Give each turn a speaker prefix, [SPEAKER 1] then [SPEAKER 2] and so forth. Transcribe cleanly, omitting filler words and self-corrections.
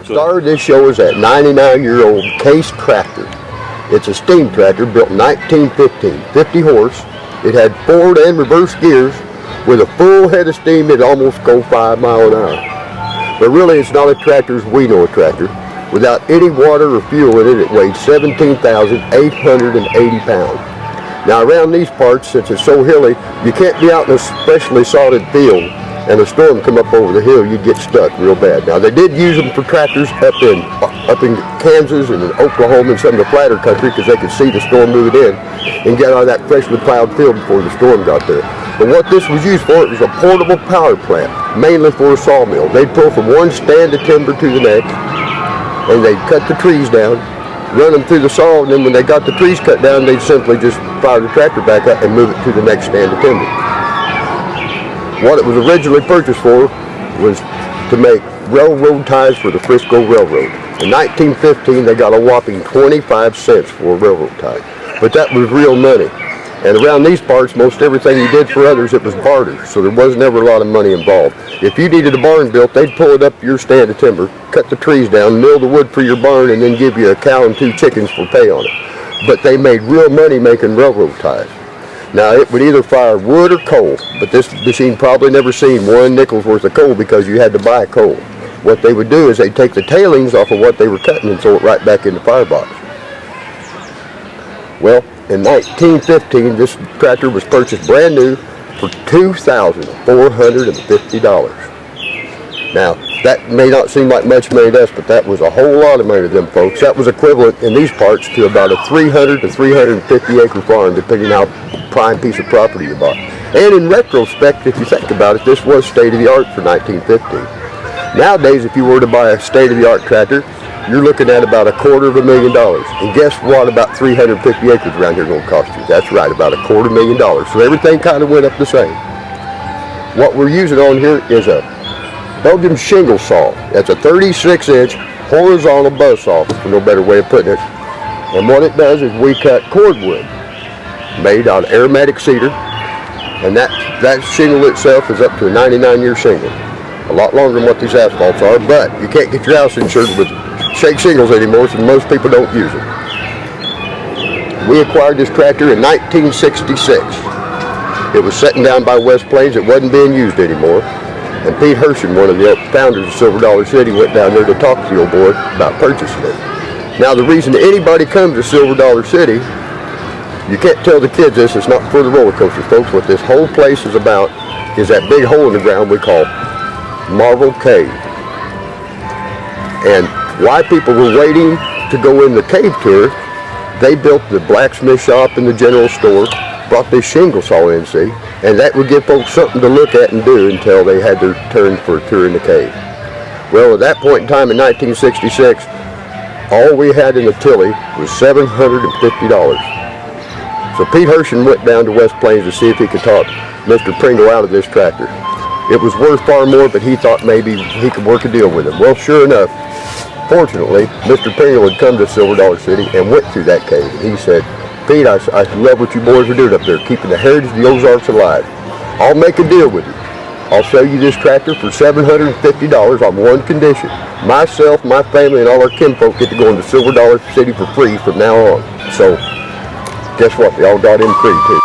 [SPEAKER 1] Started this show is that 99-year-old Case tractor. It's a steam tractor built in 1915, 50 horse. It had forward and reverse gears. With a full head of steam, it'd almost go 5 miles an hour. But really, it's not a tractor as we know a tractor. Without any water or fuel in it, it weighed 17,880 pounds. Now around these parts, since it's so hilly, you can't be out in a specially sodded field and a storm come up over the hill, you'd get stuck real bad. Now they did use them for tractors up in Kansas and in Oklahoma and some of the flatter country because they could see the storm moving in and get out of that freshly plowed field before the storm got there. But what this was used for, it was a portable power plant, mainly for a sawmill. They'd pull from one stand of timber to the next, and they'd cut the trees down, run them through the saw, and then when they got the trees cut down, they'd simply just fire the tractor back up and move it to the next stand of timber. What it was originally purchased for was to make railroad ties for the Frisco Railroad. In 1915, they got a whopping 25 cents for a railroad tie. But that was real money. And around these parts, most everything you did for others, it was barter. So there wasn't ever a lot of money involved. If you needed a barn built, they'd pull it up to your stand of timber, cut the trees down, mill the wood for your barn, and then give you a cow and 2 chickens for pay on it. But they made real money making railroad ties. Now it would either fire wood or coal, but this machine probably never seen 1 nickel's worth of coal because you had to buy coal. What they would do is they'd take the tailings off of what they were cutting and throw it right back in the firebox. Well, in 1915, this tractor was purchased brand new for $2,450. Now, that may not seem like much money to us, but that was a whole lot of money to them folks. That was equivalent in these parts to about a 300 to 350 acre farm, depending on how prime piece of property you bought. And in retrospect, if you think about it, this was state-of-the-art for 1915. Nowadays, if you were to buy a state-of-the-art tractor, you're looking at about $250,000. And guess what about 350 acres around here going to cost you? That's right, about $250,000. So everything kind of went up the same. What we're using on here is a Belgian shingle saw. That's a 36-inch horizontal buzz saw, for no better way of putting it. And what it does is we cut cordwood made out of aromatic cedar, and that shingle itself is up to a 99-year shingle. A lot longer than what these asphalts are, but you can't get your house insured with shake shingles anymore, so most people don't use it. We acquired this tractor in 1966. It was sitting down by West Plains. It wasn't being used anymore. And Pete Hershen, one of the founders of Silver Dollar City, went down there to talk to the old boy about purchasing it. Now, the reason anybody comes to Silver Dollar City, you can't tell the kids this, it's not for the roller coasters, folks. What this whole place is about is that big hole in the ground we call Marvel Cave. And while people were waiting to go in the cave tour, they built the blacksmith shop and the general store, brought this shingle saw in, see, and that would give folks something to look at and do until they had their turn for a tour in the cave. Well, at that point in time in 1966, all we had in the Tilly was $750. So Pete Hershen went down to West Plains to see if he could talk Mr. Pringle out of this tractor. It was worth far more, but he thought maybe he could work a deal with him. Well, sure enough, fortunately, Mr. Pringle had come to Silver Dollar City and went through that cave. And he said, Pete, I love what you boys are doing up there, keeping the heritage of the Ozarks alive. I'll make a deal with you. I'll sell you this tractor for $750 on one condition. Myself, my family, and all our kinfolk get to go into Silver Dollar City for free from now on. So, guess what? They all got in free, too.